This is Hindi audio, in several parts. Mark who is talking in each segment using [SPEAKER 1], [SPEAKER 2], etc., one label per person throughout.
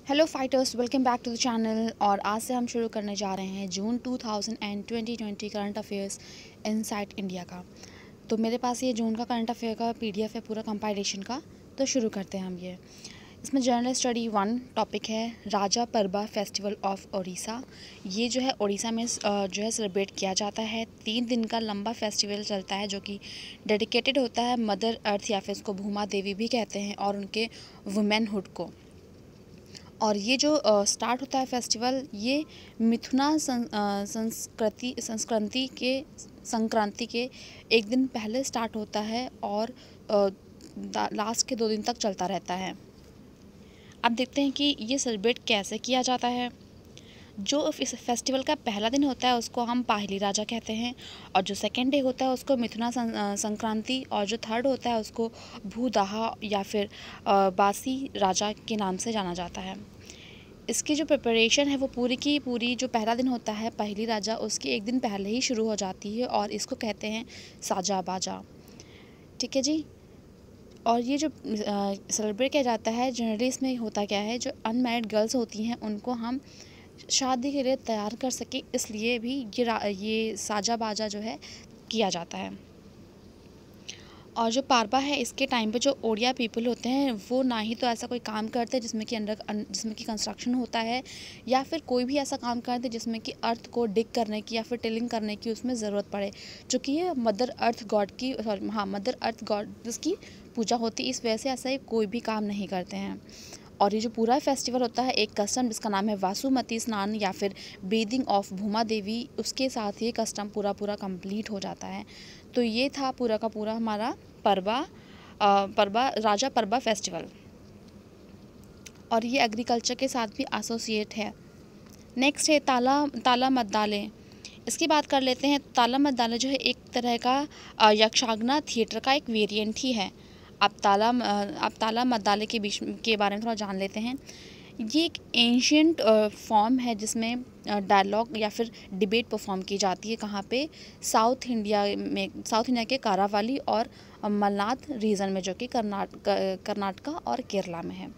[SPEAKER 1] Hello fighters, welcome back to the channel. और आज से हम शुरू करने जा रहे हैं June 2020 current affairs Insight India का। तो मेरे पास ये जून का करंट अफेयर का पीडीएफ है पूरा कंपाइलेशन का। तो शुरू करते हैं हम ये। इसमें जनरल स्टडी 1 टॉपिक है राजा परबा फेस्टिवल ऑफ ओडिशा। ये जो है ओडिशा में जो है सेलिब्रेट किया जाता है। 3 दिन का लंबा फेस्टिवल चलता है जो कि डेडिकेटेड होता है मदर अर्थ या फिर इसको भूमा देवी भी कहते हैं और उनके वुमेनहुड को। और ये जो स्टार्ट होता है फेस्टिवल, ये मिथुना संक्रांति के एक दिन पहले स्टार्ट होता है और लास्ट के 2 दिन तक चलता रहता है। अब देखते हैं कि ये सेलिब्रेट कैसे किया जाता है। जो इस फेस्टिवल का पहला दिन होता है उसको हम पाहली राजा कहते हैं, और जो सेकेंड डे होता है उसको मिथुना संक्रांति, और जो थर्ड होता है उसको भूदाहा या फिर बासी राजा के नाम से जाना जाता है। इसकी जो प्रिपरेशन है वो पूरी की पूरी जो पहला दिन होता है पहली राजा, उसके एक दिन पहले ही शुरू हो जाती है और इसको कहते हैं साजा बाजा। ठीक है जी। और ये जो सेलिब्रेट किया जाता है जनरली, इसमें होता क्या है, जो अनमैरिड गर्ल्स होती हैं उनको हम शादी के लिए तैयार कर सके, इसलिए भी ये साजा बाजा जो है किया जाता है। और जो पारबा है, इसके टाइम पे जो ओडिया पीपल होते हैं वो ना ही तो ऐसा कोई काम करते हैं जिसमें कि कंस्ट्रक्शन होता है, या फिर कोई भी ऐसा काम करते हैं जिसमें कि अर्थ को डिग करने की या फिर टिलिंग करने की उसमें ज़रूरत पड़े, चूँकि ये मदर अर्थ गॉड की पूजा होती है। इस वजह से ऐसा कोई भी काम नहीं करते हैं। और ये जो पूरा फेस्टिवल होता है एक कस्टम जिसका नाम है वासुमती स्नान या फिर बेदिंग ऑफ भूमा देवी, उसके साथ ये कस्टम पूरा कंप्लीट हो जाता है। तो ये था पूरा का पूरा हमारा राजा परबा फेस्टिवल, और ये एग्रीकल्चर के साथ भी एसोसिएट है। नेक्स्ट है ताला मद्दाले। इसकी बात कर लेते हैं। ताला मद्दाले जो है एक तरह का यक्षगान थिएटर का एक वेरिएंट ही है। अब ताला मद्दाले के बारे में थोड़ा जान लेते हैं। ये एक एंशियंट फॉर्म है जिसमें डायलॉग या फिर डिबेट परफॉर्म की जाती है। कहाँ पे? साउथ इंडिया के कारावाली और मलनाड रीजन में, जो कि कर्नाटका और केरला में है।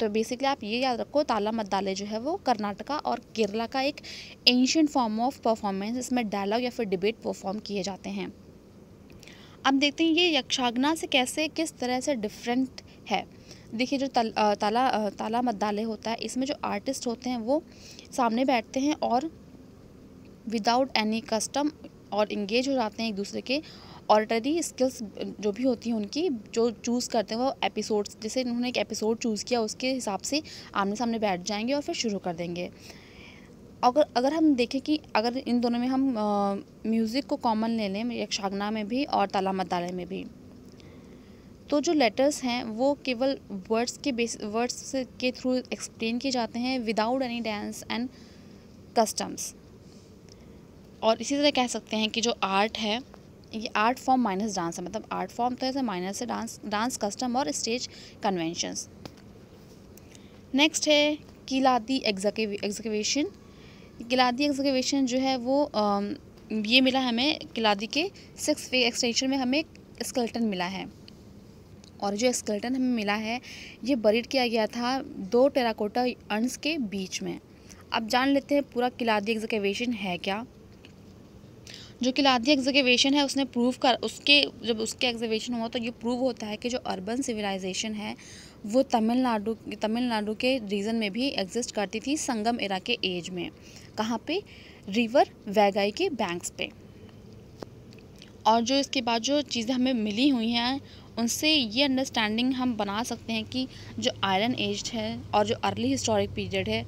[SPEAKER 1] तो बेसिकली आप ये याद रखो, ताला मद्दाले जो है वो कर्नाटका और केरला का एक एंशियंट फॉर्म ऑफ परफॉर्मेंस, इसमें डायलॉग या फिर डिबेट परफॉर्म किए जाते हैं। अब देखते हैं ये यक्षगान से किस तरह से डिफरेंट है। देखिए, जो ताला मद्दाले होता है, इसमें जो आर्टिस्ट होते हैं वो सामने बैठते हैं और विदाउट एनी कस्टम और इंगेज हो जाते हैं एक दूसरे के ऑडिटरी स्किल्स जो भी होती हैं उनकी, जो चूज़ करते हैं वो एपिसोड्स, जैसे उन्होंने एक एपिसोड चूज़ किया उसके हिसाब से आमने सामने बैठ जाएंगे और फिर शुरू कर देंगे। अगर हम देखें कि अगर इन दोनों में हम म्यूज़िक को कॉमन ले लें, यक्षगान में भी और ताला मद्दाले में भी, तो जो लेटर्स हैं वो केवल वर्ड्स के थ्रू एक्सप्लेन किए जाते हैं without any dance and customs. और इसी तरह कह सकते हैं कि जो आर्ट है ये आर्ट फॉर्म माइनस डांस है, मतलब आर्ट फॉर्म तो ऐसे माइनस है डांस कस्टम और स्टेज कन्वेंशंस। नेक्स्ट है किलादी एग्जीक्यूशन। किलादी एग्जीक्यूशन जो है वो ये मिला हमें किलादी के 6 वे एक्सटेंशन में हमें स्केलेटन मिला है, और जो स्केलेटन हमें मिला है ये बरीड किया गया था 2 टेराकोटा अर्न्स के बीच में। अब जान लेते हैं पूरा किलादी एग्जीक्यूशन है क्या। जो किलादी एग्जीक्यूशन है उसने जब उसके एग्जीक्यूशन हुआ तो ये प्रूव होता है कि जो अर्बन सिविलाइजेशन है वो तमिलनाडु के रीजन में भी एग्जिस्ट करती थी संगम एरा के एज में। कहाँ पे? रिवर वैगाई के बैंक्स पे। और जो इसके बाद जो चीज़ें हमें मिली हुई हैं उनसे ये अंडरस्टैंडिंग हम बना सकते हैं कि जो आयरन एज है और जो अर्ली हिस्टोरिक पीरियड है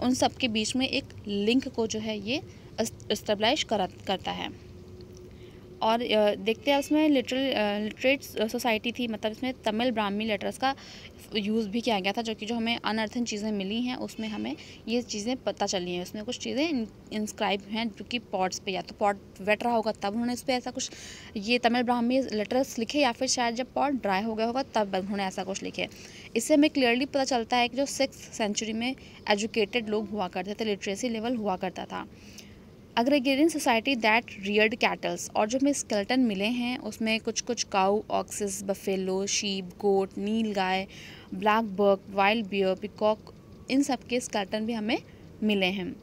[SPEAKER 1] उन सब के बीच में एक लिंक को जो है ये एस्टेब्लिश करता है। और देखते हैं उसमें लिटरेट सोसाइटी थी, मतलब इसमें तमिल ब्राह्मी लेटर्स का यूज़ भी किया गया था, जो हमें अनअर्थन चीज़ें मिली हैं उसमें हमें ये चीज़ें पता चली हैं। उसमें कुछ चीज़ें इंस्क्राइब हैं जो कि पॉट्स पे, या तो पॉट वेट रहा होगा तब उन्होंने इस पर ऐसा कुछ ये तमिल ब्राह्मी लेटर्स लिखे, या फिर शायद जब पॉट ड्राई हो गया होगा तब उन्होंने ऐसा कुछ लिखे। इससे हमें क्लियरली पता चलता है कि जो 6th सेंचुरी में एजुकेटेड लोग हुआ करते थे, लिटरेसी लेवल हुआ करता था। Agrarian society that reared cattles. और जो हमें स्केलेटन मिले हैं उसमें कुछ cow, oxes, buffalo, sheep, goat, nilgai, black buck, wild bear, peacock इन सब के स्केलेटन भी हमें मिले हैं।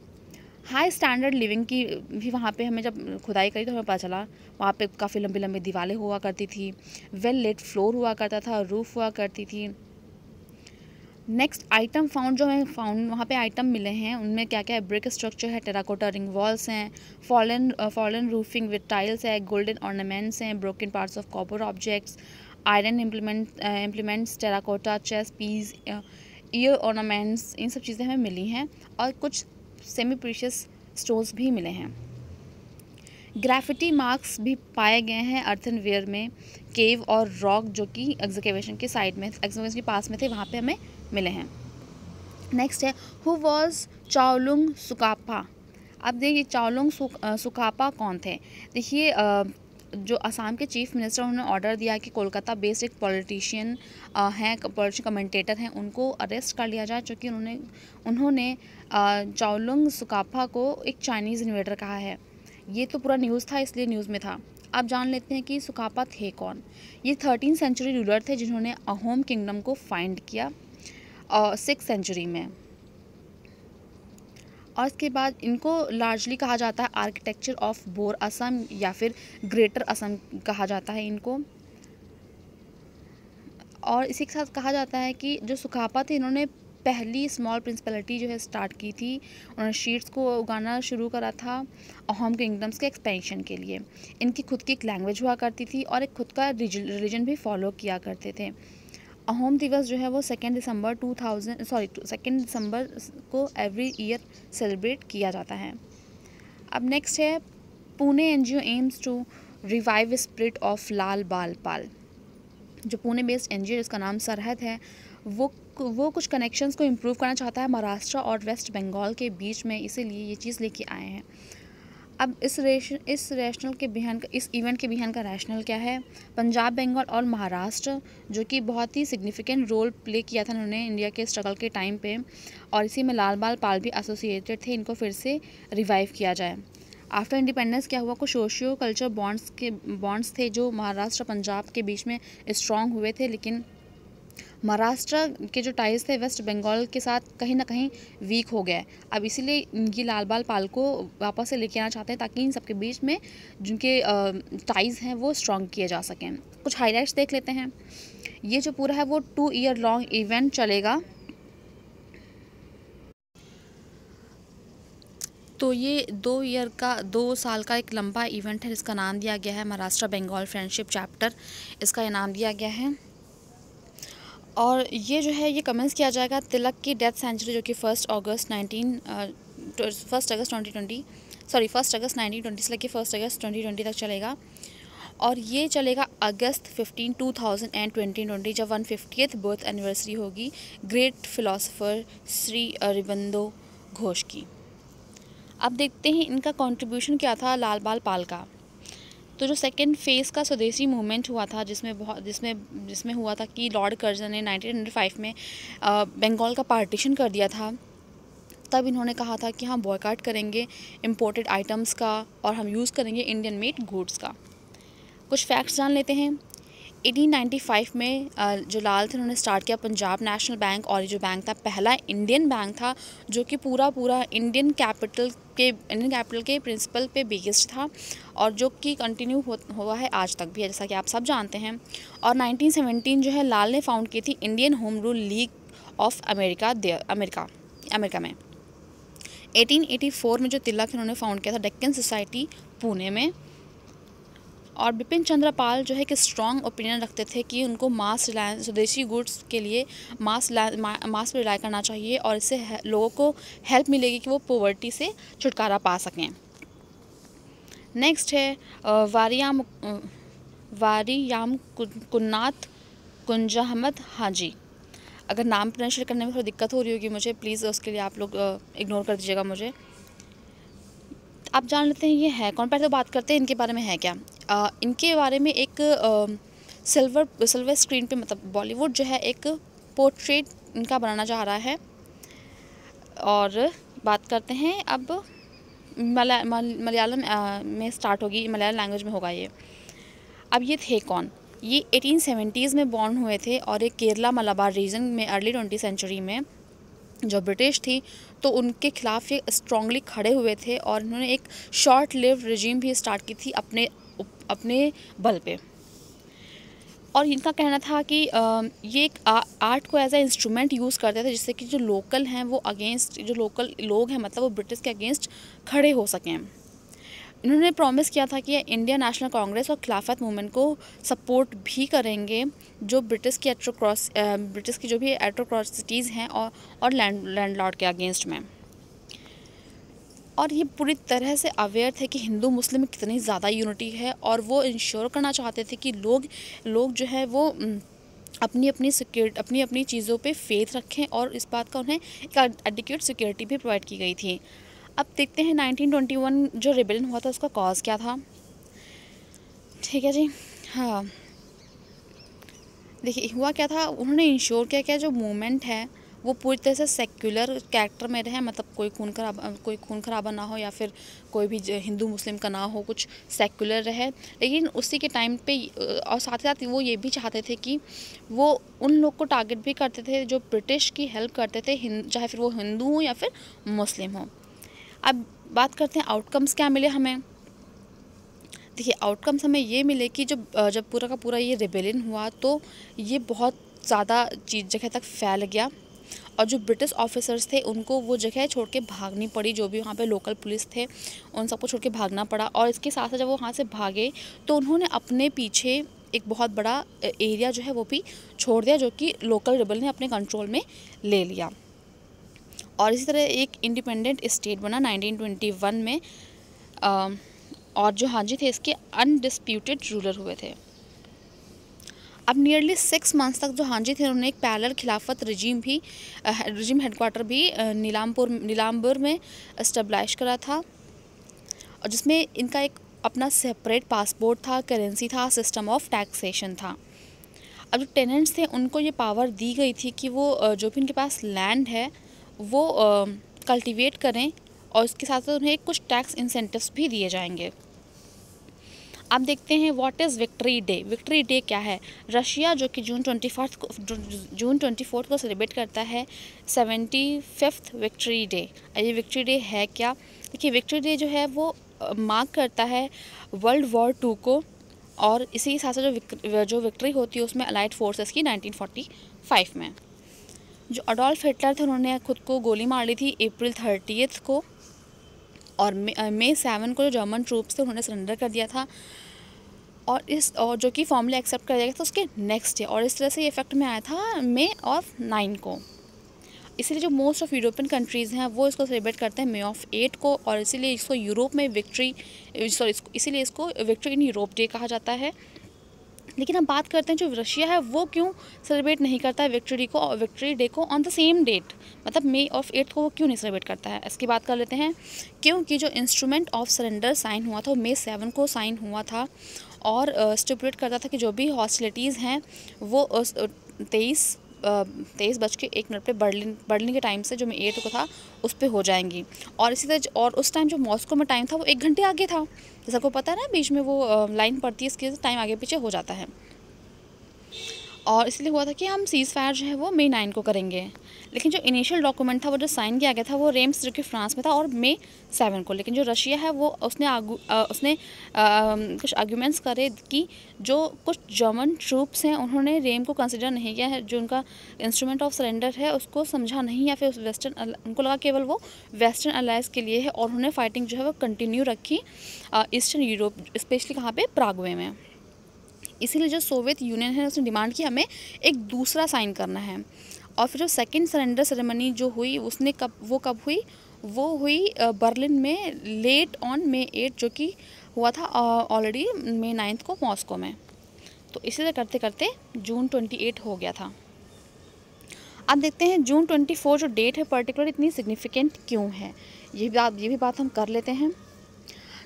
[SPEAKER 1] हाई स्टैंडर्ड लिविंग की भी वहाँ पे हमें जब खुदाई करी तो हमें पता चला वहाँ पे काफ़ी लंबी लंबी दीवारें हुआ करती थी, वेल लेट फ्लोर हुआ करता था, रूफ हुआ करती थी। नेक्स्ट आइटम फाउंड जो हमें वहाँ पे आइटम मिले हैं उनमें क्या क्या है, ब्रिक स्ट्रक्चर है, टेराकोटा रिंग वॉल्स हैं, फॉलन रूफिंग विद टाइल्स है, गोल्डन ऑर्नामेंट्स हैं, broken parts of copper objects, iron implements, terracotta chess piece, ear ornaments, इन सब चीज़ें हमें मिली हैं और कुछ सेमी प्रीशियस स्टोन्स भी मिले हैं। ग्राफिटी मार्क्स भी पाए गए हैं अर्थनवेयर में, केव और रॉक जो कि एक्सकेवेशन के साइड में, एक्सकेवेशन के पास में थे, वहाँ पे हमें मिले हैं। नेक्स्ट है हु वॉज चाओलुंग सुकापा। अब देखिए चाओलुंग सुकापा कौन थे। देखिए जो असम के चीफ मिनिस्टर उन्होंने ऑर्डर दिया कि कोलकाता बेस्ड एक पॉलिटिशियन हैं, पॉलिटिशियन कमेंटेटर हैं, उनको अरेस्ट कर लिया जाए, क्योंकि उन्होंने चाओलुंग सुकापा को एक चाइनीज़ इन्वेडर कहा है। ये तो पूरा न्यूज़ था, इसलिए न्यूज़ में था। अब जान लेते हैं कि सुकापा थे कौन। ये 13वीं सेंचुरी रूलर थे जिन्होंने अहोम किंगडम को फाइंड किया 6th सेंचुरी में, और इसके बाद इनको लार्जली कहा जाता है आर्किटेक्चर ऑफ बोर असम या फिर ग्रेटर असम कहा जाता है इनको। और इसी के साथ कहा जाता है कि जो सुकापा थे इन्होंने पहली स्मॉल प्रिंसिपलिटी जो है स्टार्ट की थी, उन्होंने शीट्स को उगाना शुरू करा था अहोम किंगडम्स के एक्सपेंशन के लिए। इनकी खुद की एक लैंग्वेज हुआ करती थी और एक खुद का रिलीजन भी फॉलो किया करते थे। अहोम दिवस जो है वो 2 दिसंबर को एवरी ईयर सेलिब्रेट किया जाता है। अब नेक्स्ट है Pune NGO aims to revive spirit of Lal Bal Pal. जो पुणे बेस्ड एनजीओ जिसका नाम सरहद है वो कुछ कनेक्शंस को इम्प्रूव करना चाहता है महाराष्ट्र और वेस्ट बंगाल के बीच में, इसीलिए ये चीज़ लेके आए हैं। अब इस इवेंट के बिहान का रैशनल क्या है। पंजाब, बंगाल और महाराष्ट्र जो कि बहुत ही सिग्निफिकेंट रोल प्ले किया था उन्होंने इंडिया के स्ट्रगल के टाइम पे, और इसी में लाल बाल पाल भी एसोसिएटेड थे, इनको फिर से रिवाइव किया जाए। आफ्टर इंडिपेंडेंस क्या हुआ, कुछ सोशियो कल्चर बॉन्ड्स थे जो महाराष्ट्र पंजाब के बीच में स्ट्रॉन्ग हुए थे, लेकिन महाराष्ट्र के जो टाइज थे वेस्ट बंगाल के साथ कहीं ना कहीं वीक हो गए। अब इसीलिए ये लाल बाल पाल को वापस से लेके आना चाहते हैं ताकि इन सबके बीच में जिनके टाइज हैं वो स्ट्रॉन्ग किए जा सकें। कुछ हाईलाइट्स देख लेते हैं। ये जो पूरा है वो 2 ईयर लॉन्ग इवेंट चलेगा। तो ये 2 साल का एक लंबा इवेंट है जिसका नाम दिया गया है महाराष्ट्र बंगाल फ्रेंडशिप चैप्टर, इसका ये नाम दिया गया है। और ये जो है ये कमेंस किया जाएगा तिलक की डेथ सेंचुरी जो कि 1 अगस्त 1920 से लेकर 1 अगस्त 2020 तक चलेगा, और ये चलेगा अगस्त 15, 2020 जब 150th बर्थ एनिवर्सरी होगी ग्रेट फिलोसोफर श्री अरबिंदो घोष की। अब देखते हैं इनका कंट्रीब्यूशन क्या था लाल बाल पाल का। तो जो सेकेंड फेज़ का स्वदेशी मूवमेंट हुआ था जिसमें हुआ था कि लॉर्ड कर्जन ने 1905 में बंगाल का पार्टीशन कर दिया था, तब इन्होंने कहा था कि हम बॉयकॉट करेंगे इम्पोर्टेड आइटम्स का और हम यूज़ करेंगे इंडियन मेड गुड्स का। कुछ फैक्ट्स जान लेते हैं। 1895 में जो लाल थे उन्होंने स्टार्ट किया पंजाब नेशनल बैंक, और ये जो बैंक था पहला इंडियन बैंक था जो कि पूरा इंडियन कैपिटल के प्रिंसिपल पे बेस्ड था, और जो कि कंटिन्यू हुआ है आज तक भी है, जैसा कि आप सब जानते हैं। और 1917 जो है लाल ने फाउंड की थी Indian home rule league of America में। 1884 में जो तिलक उन्होंने फाउंड किया था डेक्कन सोसाइटी पुणे में। और बिपिन चंद्र पाल जो है कि स्ट्रॉन्ग ओपिनियन रखते थे कि उनको मास रिलायंस स्वदेशी गुड्स के लिए मास पर रिलाई करना चाहिए, और इससे लोगों को हेल्प मिलेगी कि वो पॉवर्टी से छुटकारा पा सकें। नेक्स्ट है वारियाम कुन्नाथ कुंजाहमद हाजी। अगर नाम प्रोनाउंस करने में थोड़ी दिक्कत हो रही होगी मुझे, प्लीज़ उसके लिए आप लोग इग्नोर कर दीजिएगा मुझे। आप जान लेते हैं ये है कौन। पहले तो बात करते हैं इनके बारे में है क्या। इनके बारे में एक सिल्वर स्क्रीन पे मतलब बॉलीवुड जो है एक पोर्ट्रेट इनका बनाना चाह रहा है। और बात करते हैं अब मलयालम में स्टार्ट होगी, मलयालम लैंग्वेज में होगा ये। अब ये थे कौन। ये 1870s में बॉर्न हुए थे और एक केरला मलाबार रीजन में अर्ली 20th सेंचुरी में। जो ब्रिटिश थी तो उनके खिलाफ ये स्ट्रांगली खड़े हुए थे और उन्होंने एक शॉर्ट लिव रिजीम भी स्टार्ट की थी अपने अपने बल पे। और इनका कहना था कि ये एक आर्ट को एज ए इंस्ट्रूमेंट यूज़ करते थे जिससे कि जो लोकल हैं वो अगेंस्ट, जो लोकल लोग हैं मतलब वो ब्रिटिश के अगेंस्ट खड़े हो सकें। इन्होंने प्रॉमिस किया था कि इंडियन नेशनल कांग्रेस और खिलाफत मूवमेंट को सपोर्ट भी करेंगे जो ब्रिटिश की जो भी एट्रोक्रॉसिटीज़ हैं और लैंडलॉर्ड के अगेंस्ट में। और ये पूरी तरह से अवेयर थे कि हिंदू मुस्लिम में कितनी ज़्यादा यूनिटी है और वो इंश्योर करना चाहते थे कि लोग जो है वो अपनी अपनी चीज़ों पे फेथ रखें और इस बात का उन्हें एक एडिक्वेट सिक्योरिटी भी प्रोवाइड की गई थी। अब देखते हैं 1921 जो रिबेलियन हुआ था उसका कॉज क्या था। ठीक है जी, हाँ देखिए हुआ क्या था, उन्होंने इंश्योर किया क्या जो मूवमेंट है वो पूरी तरह से सेक्युलर कैरेक्टर में रहे, मतलब कोई खून खराबा ना हो या फिर कोई भी हिंदू मुस्लिम का ना हो, कुछ सेक्युलर रहे। लेकिन उसी के टाइम पे और साथ ही साथ वो ये भी चाहते थे कि वो उन लोग को टारगेट भी करते थे जो ब्रिटिश की हेल्प करते थे, चाहे फिर वो हिंदू हो या फिर मुस्लिम हो। अब बात करते हैं आउटकम्स क्या मिले हमें। देखिए आउटकम्स हमें ये मिले कि जब पूरा का पूरा ये रिबेलियन हुआ तो ये बहुत ज़्यादा जगह तक फैल गया और जो ब्रिटिश ऑफिसर्स थे उनको वो जगह छोड़ के भागनी पड़ी, जो भी वहाँ पे लोकल पुलिस थे उन सबको छोड़ के भागना पड़ा। और इसके साथ साथ जब वो वहाँ से भागे तो उन्होंने अपने पीछे एक बहुत बड़ा एरिया जो है वो भी छोड़ दिया जो कि लोकल रिबल ने अपने कंट्रोल में ले लिया। और इसी तरह एक इंडिपेंडेंट स्टेट बना 1921 में और जो हाजी थे इसके अनडिस्प्यूटेड रूलर हुए थे। अब नियरली 6 मंथ्स तक जो हाजी थे उन्होंने एक पैरेलल खिलाफत रजीम हेडक्वार्टर भी नीलाम्बर में इस्टेब्लिश करा था और जिसमें इनका एक अपना सेपरेट पासपोर्ट था, करेंसी था, सिस्टम ऑफ टैक्सेशन था। अब जो टेनेंट्स थे उनको ये पावर दी गई थी कि वो जो भी उनके पास लैंड है वो कल्टीवेट करें और इसके साथ साथ उन्हें कुछ टैक्स इंसेंटिव्स भी दिए जाएंगे। अब देखते हैं what is victory day. Victory day क्या है। रशिया जो कि जून 24 को सेलिब्रेट करता है 75th विक्ट्री डे। ये विक्ट्री डे है क्या। देखिए विक्ट्री डे जो है वो मार्क करता है वर्ल्ड वॉर 2 को और इसी के साथ साथ जो विक्ट्री होती है उसमें अलाइड फोर्सेस की 1945 में। जो अडोल्फ हिटलर थे उन्होंने खुद को गोली मार ली थी अप्रैल 30 को और मई 7 को जो जर्मन ट्रूप्स थे उन्होंने सरेंडर कर दिया था और जो कि फॉर्मली एक्सेप्ट कर दिया गया था उसके नेक्स्ट डे। और इस तरह से ये इफेक्ट में आया था मई ऑफ 9 को। इसीलिए जो मोस्ट ऑफ यूरोपियन कंट्रीज़ हैं वो इसको सेलिब्रेट करते हैं मई ऑफ 8 को और इसीलिए इसको यूरोप में इसीलिए इसको विक्ट्री इन यूरोप डे कहा जाता है। लेकिन हम बात करते हैं जो रशिया है वो क्यों सेलिब्रेट नहीं करता है विक्ट्री डे को ऑन द सेम डेट, मतलब मई ऑफ 8 को वो क्यों नहीं सेलिब्रेट करता है। इसकी बात कर लेते हैं। क्योंकि जो इंस्ट्रूमेंट ऑफ सरेंडर साइन हुआ था वो मई 7 को साइन हुआ था और स्टिपुलेट करता था कि जो भी हॉस्टिलिटीज़ हैं वो 23:01 पे बर्लिन के टाइम से जो मई 8 को था उस पर हो जाएंगी। और इसी तरह और उस टाइम जो मॉस्को में टाइम था वो 1 घंटे आगे था, जैसा को पता है ना बीच में वो लाइन पड़ती है इसके टाइम आगे पीछे हो जाता है। और इसलिए हुआ था कि हम सीज़ फायर जो है वो मई 9 को करेंगे। लेकिन जो इनिशियल डॉक्यूमेंट था वो जो साइन किया गया था वो रेम्स जो कि फ्रांस में था और मई 7 को। लेकिन जो रशिया है वो उसने कुछ आर्ग्यूमेंट्स करे कि जो कुछ जर्मन ट्रूप्स हैं उन्होंने रेम को कंसिडर नहीं किया है, जो उनका इंस्ट्रूमेंट ऑफ सरेंडर है उसको समझा नहीं या फिर उनको लगा केवल वो वेस्टर्न अलायंस के लिए है और उन्होंने फाइटिंग जो है वो कंटिन्यू रखी ईस्टर्न यूरोप, स्पेशली कहाँ पे प्रागवे में। इसीलिए जो सोवियत यूनियन है उसने डिमांड की हमें एक दूसरा साइन करना है। और फिर जो सेकंड सरेंडर सेरेमनी जो हुई उसने कब हुई वो हुई बर्लिन में लेट ऑन मई 8 जो कि हुआ था ऑलरेडी मई 9 को मॉस्को में। तो इसी तरह करते करते जून 28 हो गया था। अब देखते हैं जून 24 जो डेट है पर्टिकुलर इतनी सिग्निफिकेंट क्यों है, ये भी बात हम कर लेते हैं।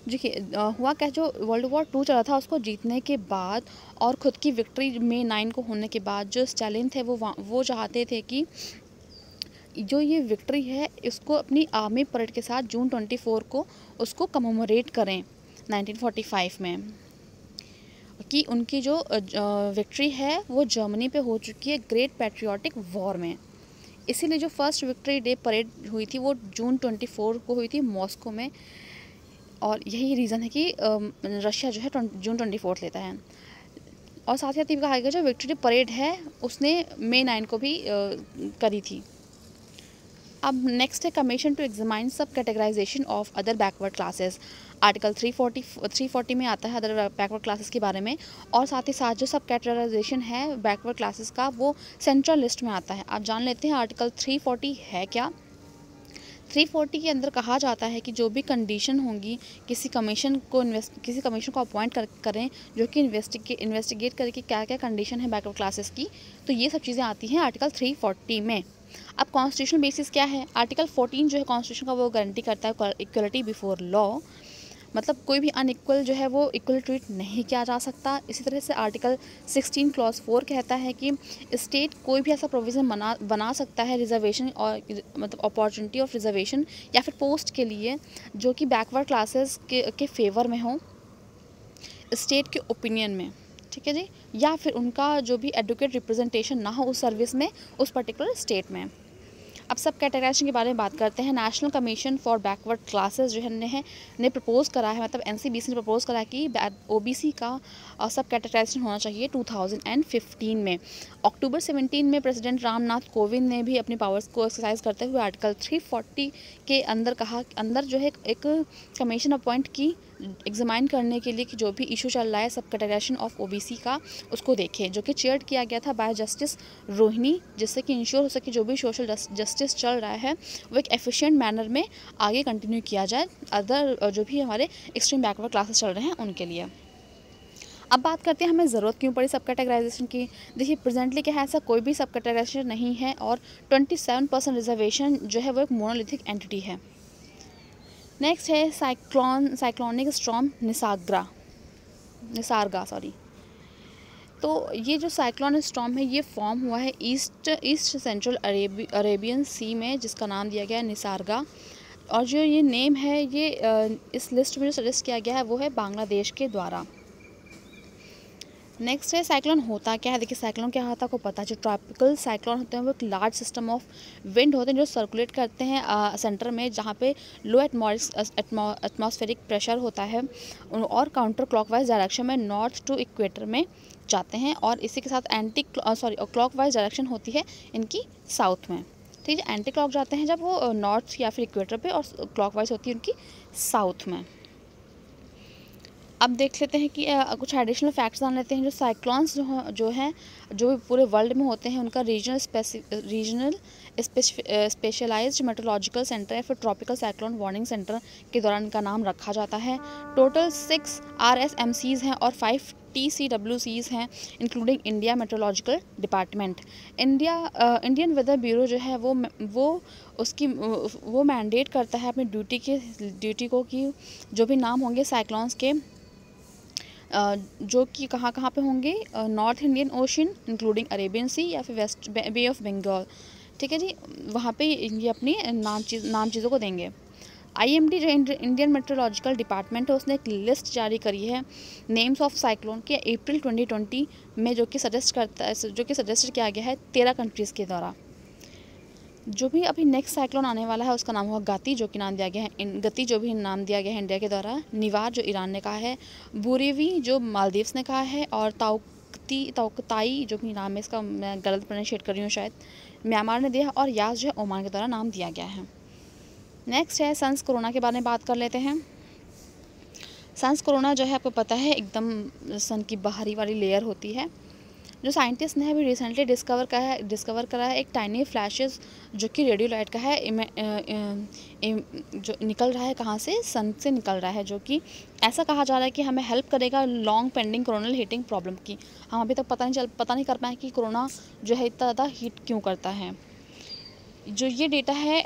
[SPEAKER 1] देखिए हुआ क्या, जो वर्ल्ड वॉर 2 चला था उसको जीतने के बाद और ख़ुद की विक्ट्री मई 9 को होने के बाद जो स्टालिन थे वो चाहते थे कि जो ये विक्ट्री है इसको अपनी आर्मी परेड के साथ जून 24 को उसको कमेमोरेट करें 1945 में, कि उनकी जो विक्ट्री है वो जर्मनी पे हो चुकी है ग्रेट पैट्रियोटिक वॉर में। इसीलिए जो फर्स्ट विक्ट्री डे परेड हुई थी वो जून 24 को हुई थी मॉस्को में, और यही रीज़न है कि रशिया जो है जून 24 लेता है। और साथ ही साथ ये कहा गया जो विक्ट्री डे परेड है उसने मई 9 को भी करी थी। अब नेक्स्ट है commission to examine sub categorization of other backward classes. Article 340 में आता है अदर बैकवर्ड क्लासेस के बारे में, और साथ ही साथ जो सब कैटेगराइजेशन है बैकवर्ड क्लासेस का वो सेंट्रल लिस्ट में आता है। आप जान लेते हैं आर्टिकल 340 है क्या। 340 के अंदर कहा जाता है कि जो भी कंडीशन होंगी किसी कमीशन को अपॉइंट करें जो कि इन्वेस्टिगेट करे कि क्या क्या कंडीशन है बैकवर्ड क्लासेस की, तो ये सब चीज़ें आती हैं आर्टिकल 340 में। अब कॉन्स्टिट्यूशनल बेसिस क्या है, आर्टिकल 14 जो है कॉन्स्टिट्यूशन का वो गारंटी करता है इक्वलिटी बिफोर लॉ, मतलब कोई भी अनइक्वल जो है वो इक्वल ट्रीट नहीं किया जा सकता। इसी तरह से आर्टिकल 16 क्लॉज 4 कहता है कि स्टेट कोई भी ऐसा प्रोविज़न बना सकता है रिजर्वेशन और मतलब अपॉर्चुनिटी ऑफ रिजर्वेशन या फिर पोस्ट के लिए जो कि बैकवर्ड क्लासेस के फेवर में हो स्टेट के ओपिनियन में, ठीक है जी, या फिर उनका जो भी एडवोकेट रिप्रेजेंटेशन ना हो उस सर्विस में उस पर्टिकुलर स्टेट में। अब सब कैटेगराइजेशन के बारे में बात करते हैं। National commission for backward classes जो है ने प्रपोज करा है, मतलब एनसीबीसी ने प्रपोज करा है कि ओबीसी का सब कैटेगराइजेशन होना चाहिए 2015 में। अक्टूबर 17 में प्रेसिडेंट रामनाथ कोविंद ने भी अपनी पावर्स को एक्सरसाइज करते हुए आर्टिकल 340 के अंदर जो है एक कमीशन अपॉइंट की एग्जामाइन करने के लिए कि जो भी इशू चल रहा है सब कैटेगराइजेशन ऑफ ओबीसी का उसको देखें, जो कि चेयर किया गया था बाय जस्टिस रोहिणी, जिससे कि इंश्योर हो सके जो भी सोशल जस्टिस चल रहा है वो एक एफिशिएंट मैनर में आगे कंटिन्यू किया जाए अदर जो भी हमारे एक्सट्रीम बैकवर्ड क्लासेस चल रहे हैं उनके लिए। अब बात करते हैं हमें ज़रूरत क्यों पड़ी सब कैटेगराइजेशन की। देखिए प्रेजेंटली क्या है, ऐसा कोई भी सब कैटेगराइजेशन नहीं है और 27% रिजर्वेशन जो है वो एक मोनोलिथिक एंटिटी है। नेक्स्ट है साइक्लोनिक स्टॉर्म निसार्गा। तो ये जो साइक्लोन स्टॉर्म है ये फॉर्म हुआ है ईस्ट सेंट्रल अरेबियन सी में, जिसका नाम दिया गया है निसार्गा। और जो ये नेम है ये इस लिस्ट में जो सजेस्ट किया गया है वो है बांग्लादेश के द्वारा। नेक्स्ट है साइक्लोन होता क्या है। देखिए साइक्लोन क्या होता है आपको पता है, जो ट्रॉपिकल साइक्लोन होते हैं वो एक लार्ज सिस्टम ऑफ विंड होते हैं जो सर्कुलेट करते हैं सेंटर में, जहाँ पे लो एटमॉस्फेरिक प्रेशर होता है और काउंटर क्लॉकवाइज डायरेक्शन में नॉर्थ टू इक्वेटर में जाते हैं, और इसी के साथ क्लॉकवाइज डायरेक्शन होती है इनकी साउथ में, ठीक है। एंटी क्लॉक जाते हैं जब वो नॉर्थ या फिर इक्वेटर पे, और क्लॉकवाइज होती है उनकी साउथ में। अब देख लेते हैं कि कुछ एडिशनल फैक्ट्स जान लेते हैं। जो साइक्लोन्स जो पूरे वर्ल्ड में होते हैं उनका रीजनल स्पेशलाइज्ड मेट्रोलॉजिकल सेंटर या फिर ट्रॉपिकल साइक्लोन वार्निंग सेंटर के दौरान इनका नाम रखा जाता है। टोटल 6 RSMCs हैं और 5 TCWCs हैं including India meteorological department. Indian weather bureau जो है वो मैंडेट करता है अपनी ड्यूटी को कि जो भी नाम होंगे साइक्लोन्स के जो कि कहाँ पे होंगे, north Indian ocean including Arabian sea या फिर वेस्ट बे ऑफ बंगाल, ठीक है जी, वहाँ पे ये अपनी नाम चीज़ों को देंगे। IMD जो इंडियन मेट्रोलॉजिकल डिपार्टमेंट है उसने एक लिस्ट जारी करी है नेम्स ऑफ साइक्लोन के अप्रैल 2020 में, जो कि सजेस्ट किया गया है 13 कंट्रीज़ के द्वारा। जो भी अभी नेक्स्ट साइक्लोन आने वाला है उसका नाम होगा गति, जो कि नाम दिया गया है गति जो भी नाम दिया गया है इंडिया के द्वारा। निवार जो ईरान ने कहा है, बुरेवी जो मालदीव्स ने कहा है, और ताउकताई जो भी नाम है इसका मैं गलत प्रोनाउंशिएट कर रही हूँ शायद, म्यांमार ने दिया, और यास जो है ओमान के द्वारा नाम दिया गया है। नेक्स्ट है सन्स कोरोना के बारे में बात कर लेते हैं। सन्स कोरोना जो है आपको पता है एकदम सन की बाहरी वाली लेयर होती है। जो साइंटिस्ट ने अभी रिसेंटली डिस्कवर करा है एक टाइनी फ्लैशेस जो कि रेडियो लाइट का है, जो निकल रहा है कहाँ से, सन से निकल रहा है, जो कि ऐसा कहा जा रहा है कि हमें हेल्प करेगा long pending coronal heating problem की। हम अभी तक पता नहीं कर पाए कि कोरोना जो है इतना ज़्यादा हीट क्यों करता है। जो ये डेटा है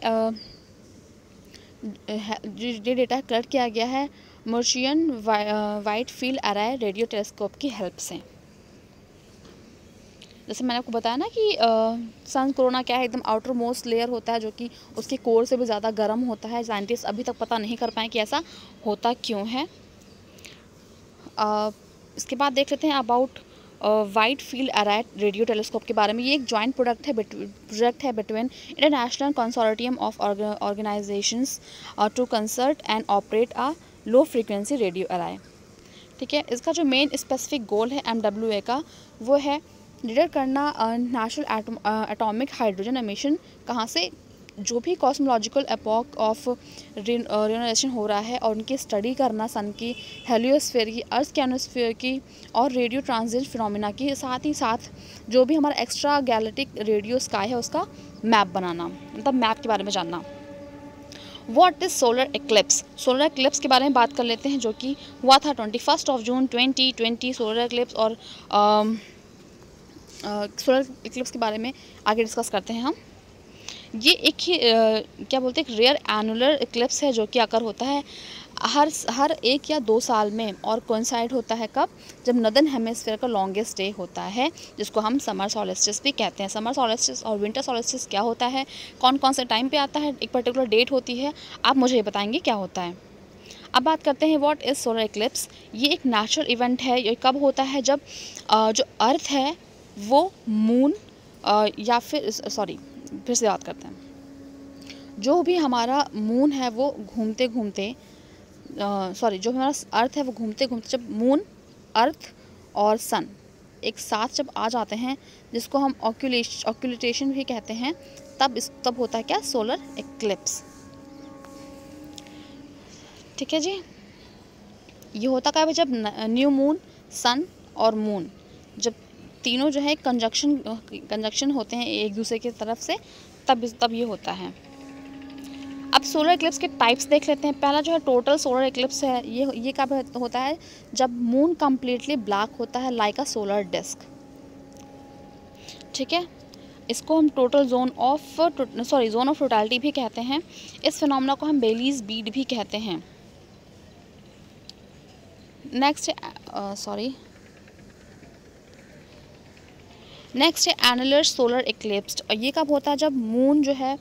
[SPEAKER 1] कलेक्ट किया गया है मर्शियन white field array radio telescope की हेल्प से। जैसे मैंने आपको बताया ना कि सन कोरोना क्या है, एकदम आउटर मोस्ट लेयर होता है जो कि उसके कोर से भी ज़्यादा गर्म होता है। साइंटिस्ट अभी तक पता नहीं कर पाए कि ऐसा होता क्यों है। इसके बाद देख लेते हैं about wide field array radio telescope के बारे में। ये एक जॉइंट प्रोजेक्ट है between international consortium of organisations to consult and operate a low frequency radio array. ठीक है, इसका जो मेन स्पेसिफिक गोल है MWA का, वो है डिटेक्ट करना नेचुरल एटॉमिक हाइड्रोजन एमिशन, कहाँ से, जो भी कॉस्मोलॉजिकल एपॉक ऑफ रियोनाइजेशन हो रहा है, और उनकी स्टडी करना सन की, हेलियोस्फीयर की, अर्थ के एटमॉस्फेयर की, और रेडियो ट्रांजिट फिनोमिना की, साथ ही साथ जो भी हमारा एक्स्ट्रा गैलेक्टिक रेडियो स्काई है उसका मैप बनाना, मतलब मैप के बारे में जानना। What is solar eclipse? Solar eclipse के बारे में बात कर लेते हैं, जो कि हुआ था 21 जून 2020। सोलर एक्लिप्स और सोलर एक्लिप्स के बारे में आगे डिस्कस करते हैं हम। ये एक ही क्या बोलते हैं, एक रेयर एनुलर एक्लिप्स है, जो कि आकर होता है हर 1 या 2 साल में, और कोइंसाइड होता है कब, जब नॉर्दर्न हेमिस्फीयर का लॉन्गेस्ट डे होता है, जिसको हम समर सॉल्स्टिस भी कहते हैं। समर सॉल्स्टिस और विंटर सॉल्स्टिस क्या होता है, कौन कौन से टाइम पे आता है, एक पर्टिकुलर डेट होती है, आप मुझे ये बताएंगे क्या होता है। अब बात करते हैं व्हाट इज़ सोलर एक्लिप्स। ये एक नेचुरल इवेंट है। ये कब होता है, जब जो अर्थ है वो मून या फिर फिर से बात करते हैं, जो भी हमारा मून है वो घूमते घूमते जो हमारा अर्थ है वो घूमते घूमते, जब मून, अर्थ और सन एक साथ जब आ जाते हैं, जिसको हम ऑक्यूलेशन भी कहते हैं, तब होता है क्या, सोलर एक्लिप्स। ठीक है जी। ये होता क्या है, जब न्यू मून, सन और मून, जब तीनों जो है कंजक्शन होते हैं एक दूसरे की तरफ से, तब ये होता है। अब सोलर एक्लिप्स के टाइप्स देख लेते हैं। पहला जो है टोटल सोलर एक्लिप्स है। ये कब होता है, जब मून कम्प्लीटली ब्लैक होता है लाइक अ सोलर डिस्क। ठीक है, इसको हम टोटल जोन ऑफ टोटलिटी भी कहते हैं। इस फिनोमेना को हम बेलीज बीड भी कहते हैं। नेक्स्ट है एनुलर सोलर एक्लिप्स। और ये कब होता है, जब मून जो है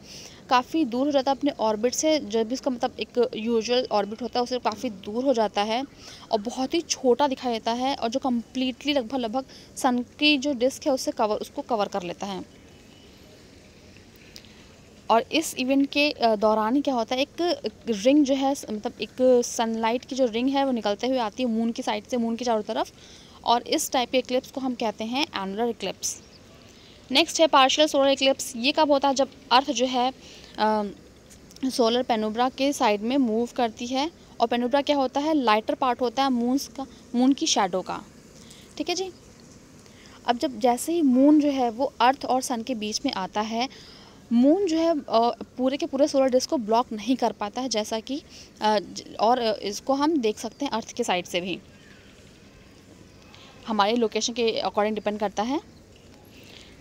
[SPEAKER 1] काफ़ी दूर हो जाता है अपने ऑर्बिट से, जब भी इसका मतलब एक यूजुअल ऑर्बिट होता है उससे काफ़ी दूर हो जाता है और बहुत ही छोटा दिखाई देता है, और जो कम्प्लीटली लगभग सन की जो डिस्क है उसको कवर कर लेता है। और इस इवेंट के दौरान क्या होता है, एक रिंग जो है, मतलब एक सनलाइट की जो रिंग है वो निकलते हुए आती है मून की साइड से, मून की चारों तरफ, और इस टाइप के एक्लिप्स को हम कहते हैं एनुलर एक्लिप्स। नेक्स्ट है पार्शियल सोलर एक्लिप्स। ये कब होता है, जब अर्थ जो है सोलर पेनुब्रा के साइड में मूव करती है, और पेनुब्रा क्या होता है, लाइटर पार्ट होता है मून की शैडो का। ठीक है जी। अब जैसे ही मून जो है वो अर्थ और सन के बीच में आता है, मून जो है पूरे के पूरे सोलर डिस्क को ब्लॉक नहीं कर पाता है, जैसा कि और इसको हम देख सकते हैं अर्थ के साइड से भी, हमारे लोकेशन के अकॉर्डिंग डिपेंड करता है।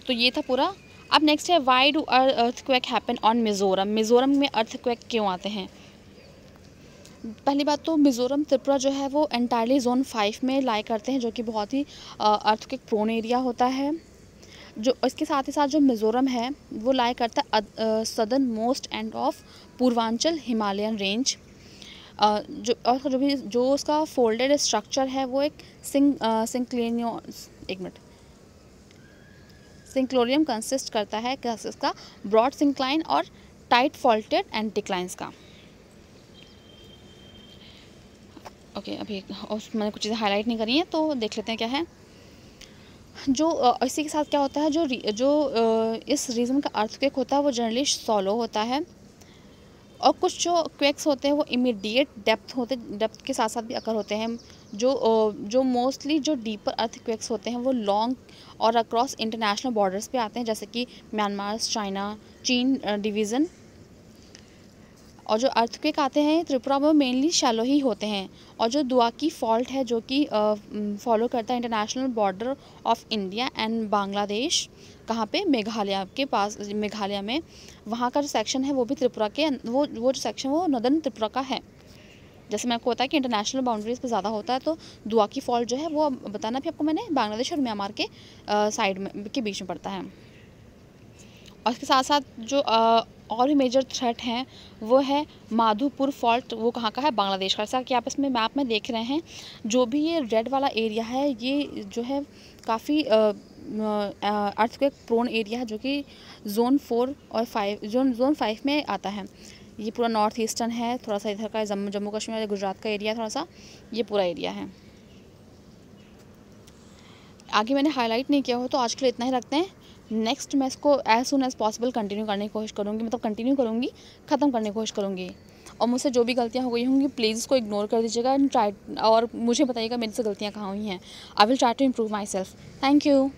[SPEAKER 1] तो ये था पूरा। अब नेक्स्ट है why do earthquake happen on Mizoram. Mizoram में अर्थक्वेक क्यों आते हैं? पहली बात तो मिज़ोरम त्रिपुरा जो है वो एंटायरली जोन 5 में लाई करते हैं, जो कि बहुत ही अर्थक्वेक प्रोन एरिया होता है। जो इसके साथ ही साथ जो मिज़ोरम है वो लाई करता है southern most end of Purvanchal Himalayan range. जो उसका फोल्डेड स्ट्रक्चर है वो एक सिंक्लोरियम कंसिस्ट करता है, इसका ब्रॉड सिंक्लाइन और टाइट फॉल्टेड एंटीक्लाइंस का। ओके, अभी मैंने कुछ चीज़ें हाईलाइट नहीं करी हैं तो देख लेते हैं क्या है। जो इसी के साथ क्या होता है, जो इस रीजन का अर्थक्वेक होता है वो जनरली सॉलो होता है, और कुछ जो क्वेक्स होते हैं वो इमीडिएट डेप्थ के साथ साथ भी अकर होते हैं। जो मोस्टली जो डीपर अर्थक्वेक्स होते हैं वो लॉन्ग और अक्रॉस इंटरनेशनल बॉर्डर्स पे आते हैं, जैसे कि म्यांमार, चाइना, चीन डिवीज़न। और जो अर्थक्वेक आते हैं त्रिपुरा में मेनली शैलो ही होते हैं। और जो दुआकी फॉल्ट है जो कि फॉलो करता है international border of India and Bangladesh, कहाँ पे, मेघालय के पास, मेघालय में, वहाँ का जो सेक्शन है वो भी त्रिपुरा के वो जो सेक्शन वो नॉर्दर्न त्रिपुरा का है। जैसे मैं आपको होता है कि इंटरनेशनल बाउंड्रीज पे ज़्यादा होता है, तो दुआकी फॉल्ट जो है वो बताना भी आपको मैंने, बांग्लादेश और म्यांमार के साइड में के बीच में पड़ता है। और इसके साथ साथ जो और भी मेजर थ्रेट हैं वो है माधोपुर फॉल्ट। वो कहाँ का है, बांग्लादेश का। जैसा कि आप इसमें मैप में देख रहे हैं, जो भी ये रेड वाला एरिया है ये जो है काफ़ी अर्थक्वेक प्रोन एरिया है, जो कि जोन 4 और 5 जोन 5 में आता है। ये पूरा नॉर्थ ईस्टर्न है, थोड़ा सा इधर का जम्मू कश्मीर गुजरात का एरिया, थोड़ा सा ये पूरा एरिया है। आगे मैंने हाईलाइट नहीं किया हो, तो आज के लिए इतना ही रखते हैं। नेक्स्ट मैं इसको as soon as possible continue करने की कोशिश करूँगी, मतलब कंटिन्यू करूँगी, ख़त्म करने की कोशिश करूँगी। और मुझसे जो भी गलतियाँ हो गई होंगी प्लीज़ इसको इग्नोर कर दीजिएगा एंड ट्राई, और मुझे बताइएगा मेरे से गलतियाँ कहाँ हुई हैं। I will try to improve myself. Thank you.